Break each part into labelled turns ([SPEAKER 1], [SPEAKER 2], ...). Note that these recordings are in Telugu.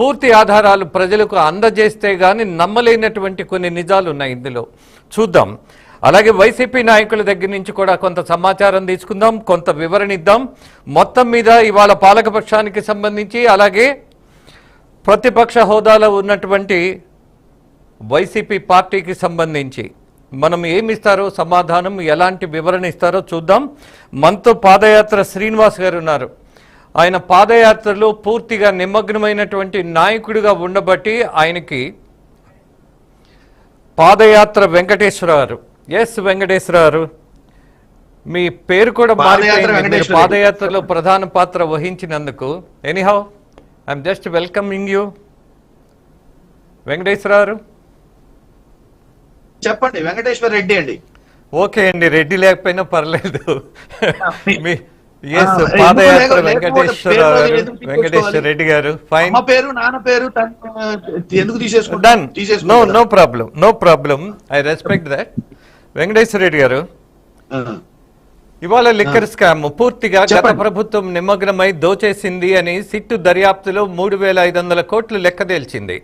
[SPEAKER 1] పూర్తి ఆధారాలు ప్రజలకు అందజేస్తే గాని నమ్మలేనటువంటి కొన్ని నిజాలు ఉన్నాయి ఇందులో. చూద్దాం. అలాగే వైసీపీ నాయకుల దగ్గర నుంచి కూడా కొంత సమాచారం తీసుకుందాం, కొంత వివరణ ఇద్దాం. మొత్తం మీద ఇవాళ పాలకపక్షానికి సంబంధించి అలాగే ప్రతిపక్ష హోదాలో ఉన్నటువంటి వైసీపీ పార్టీకి సంబంధించి మనం ఏమిస్తారో సమాధానం, ఎలాంటి వివరణ ఇస్తారో చూద్దాం. మనతో పాదయాత్ర శ్రీనివాస్ గారు ఉన్నారు. ఆయన పాదయాత్రలో పూర్తిగా నిమగ్నమైనటువంటి నాయకుడిగా ఉండబట్టి ఆయనకి పాదయాత్ర వెంకటేశ్వరరావు. ఎస్ వెంకటేశ్వరరావు, మీ పేరు కూడా మారిపోయింది పాదయాత్రలో ప్రధాన పాత్ర వహించినందుకు. Anyhow I'm just welcoming you Venkateswararao.
[SPEAKER 2] చెప్పండి. వెంకటేశ్వర రెడ్డి అండి.
[SPEAKER 1] ఓకే అండి, రెడ్డి లేకపోయినా పర్లేదు. పాదయాత్ర వెంకటేశ్వర రెడ్డి గారు. ఫైన్.
[SPEAKER 2] పేరు నాన్న పేరు ఎందుకు
[SPEAKER 1] no problem. I respect that. Venkateswara Reddy garu, ఇవాళ లిక్కర్ స్కామ్ పూర్తిగా గత ప్రభుత్వం నిమగ్నమై దోచేసింది అని సిట్టు దర్యాప్తులో 3,500 కోట్లు లెక్క తేల్చింది.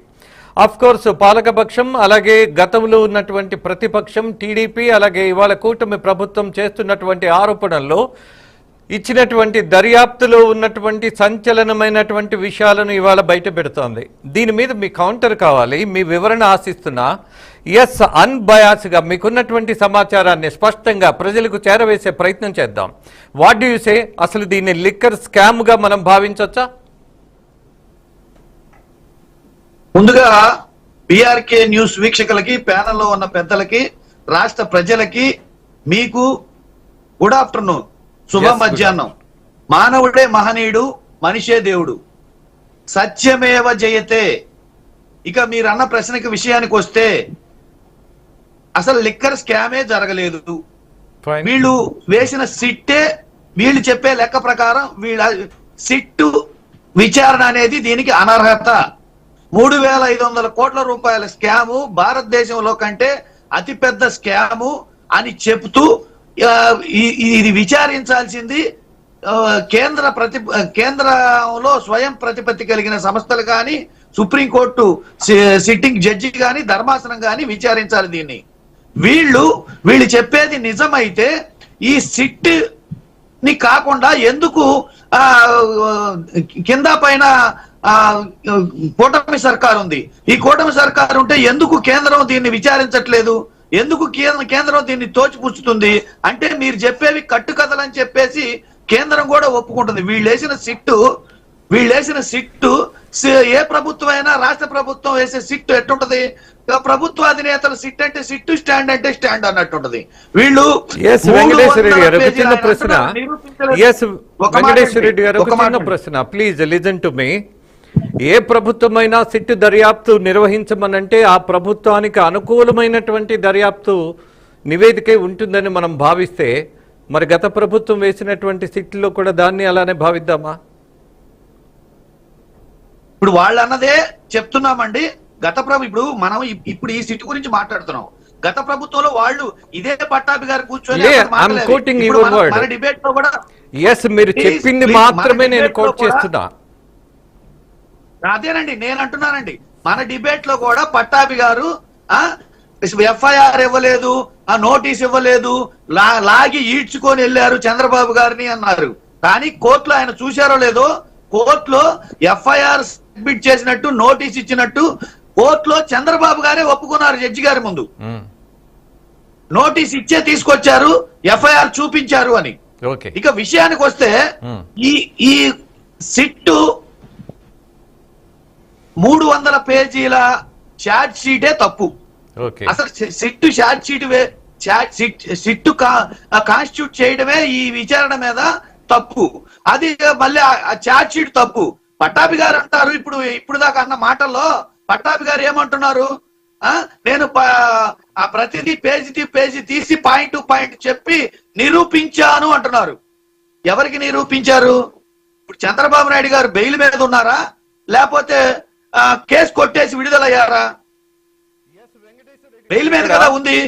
[SPEAKER 1] ఆఫ్ కోర్స్ పాలకపక్షం అలాగే గతంలో ఉన్నటువంటి ప్రతిపక్షం టీడీపీ అలాగే ఇవాళ కూటమి ప్రభుత్వం చేస్తున్నటువంటి ఆరోపణల్లో ఇచ్చినటువంటి దర్యాప్తులో ఉన్నటువంటి సంచలనమైనటువంటి విషయాలను ఇవాళ బయట పెడుతోంది. దీని మీద మీ కౌంటర్ కావాలి, మీ వివరణ ఆశిస్తున్నా. ఎస్, అన్బయాస్గా మీకున్నటువంటి సమాచారాన్ని స్పష్టంగా ప్రజలకు చేరవేసే ప్రయత్నం చేద్దాం. What do you say? అసలు దీన్ని లిక్కర్ స్కామ్గా మనం భావించవచ్చా?
[SPEAKER 2] ముందుగా బీఆర్కే న్యూస్ వీక్షకులకి, ప్యానెల్లో ఉన్న పెద్దలకి, రాష్ట్ర ప్రజలకి మీకు గుడ్ ఆఫ్టర్నూన్, శుభ మధ్యాహ్నం. మానవుడే మహనీయుడు, మనిషే దేవుడు. సత్యమేవ జయతే. ఇక మీరు అన్న ప్రశ్నకి విషయానికి వస్తే అసలు లిక్కర్ స్కామే జరగలేదు. వీళ్ళు వేసిన సిట్టే, వీళ్ళు చెప్పే లెక్క ప్రకారం వీళ్ళ సిట్టు విచారణ అనేది దీనికి అనర్హత. 3,500 కోట్ల రూపాయల స్కాము భారతదేశంలో కంటే అతిపెద్ద స్కాము అని చెబుతూ ఇది విచారించాల్సింది కేంద్రంలో స్వయం ప్రతిపత్తి కలిగిన సంస్థలు కానీ, సుప్రీంకోర్టు సిట్టింగ్ జడ్జి కానీ, ధర్మాసనం కానీ విచారించాలి దీన్ని. వీళ్ళు చెప్పేది నిజమైతే ఈ సిట్ ని కాకుండా ఎందుకు కింద పైన కూటమి సర్కారు ఉంది? ఈ కూటమి సర్కారు ఉంటే ఎందుకు కేంద్రం దీన్ని విచారించట్లేదు? ఎందుకు కేంద్రం దీన్ని తోచిపుచ్చుతుంది? అంటే మీరు చెప్పేవి కట్టుకథలని చెప్పేసి కేంద్రం కూడా ఒప్పుకుంటుంది. వీళ్ళేసిన సిట్టు ఏ ప్రభుత్వం అయినా, రాష్ట్ర ప్రభుత్వం వేసే సిట్టు ఎట్టుంటది? ప్రభుత్వ అధినేతల సిట్ అంటే సిట్టు, స్టాండ్ అంటే స్టాండ్ అన్నట్టుంటది. వీళ్ళు
[SPEAKER 1] ప్రశ్న ప్లీజ్ లిజన్ టు మీ. ఏ ప్రభుత్వమైనా సిట్టు దర్యాప్తు నిర్వహించమనంటే ఆ ప్రభుత్వానికి అనుకూలమైనటువంటి దర్యాప్తు నివేదికే ఉంటుందని మనం భావిస్తే, మరి గత ప్రభుత్వం వేసినటువంటి సిట్లో కూడా దాన్ని అలానే భావిద్దామా?
[SPEAKER 2] ఇప్పుడు వాళ్ళు అన్నదే చెప్తున్నామండి. ఇప్పుడు మనం ఇప్పుడు ఈ సిట్ గురించి మాట్లాడుతున్నాం. గత ప్రభుత్వంలో వాళ్ళు ఇదే పట్టాభి గారు కూర్చొని
[SPEAKER 1] డిబేట్ లో కూడా మీరు చెప్పింది మాత్రమే నేను కోట్ చేస్తున్నా.
[SPEAKER 2] అదేనండి నేను అంటున్నానండి. మన డిబేట్ లో కూడా పట్టాభి గారు ఎఫ్ఐఆర్ ఇవ్వలేదు, నోటీస్ ఇవ్వలేదు, లాగి ఈడ్చుకొని వెళ్ళారు చంద్రబాబు గారిని అన్నారు. కానీ కోర్టులో ఆయన చూశారో లేదో, కోర్టులో ఎఫ్ఐఆర్ సబ్మిట్ చేసినట్టు, నోటీస్ ఇచ్చినట్టు కోర్టులో చంద్రబాబు గారే ఒప్పుకున్నారు జడ్జి గారి ముందు. నోటీస్ ఇచ్చే తీసుకొచ్చారు, ఎఫ్ఐఆర్ చూపించారు అని. ఇక విషయానికి వస్తే ఈ సిట్టు 300 పేజీల చార్జ్ షీటే తప్పు. అసలు సిట్టు సిట్టు కాన్స్టిట్యూట్ చేయడమే ఈ విచారణ మీద తప్పు. అది మళ్ళీ ఆ చార్జ్ షీట్ తప్పు. పట్టాభి గారు అంటారు, ఇప్పుడు దాకా అన్న మాటల్లో పట్టాభి గారు ఏమంటున్నారు? నేను ప్రతిదీ పేజీ తీసి పాయింట్ టు పాయింట్ చెప్పి నిరూపించాను అంటున్నారు. ఎవరికి నిరూపించారు? ఇప్పుడు చంద్రబాబు నాయుడు గారు బెయిల్ మీద ఉన్నారా, లేకపోతే కేసు కొట్టేసి విడుదలయ్యారా? బెయిల్ మీద కదా ఉంది.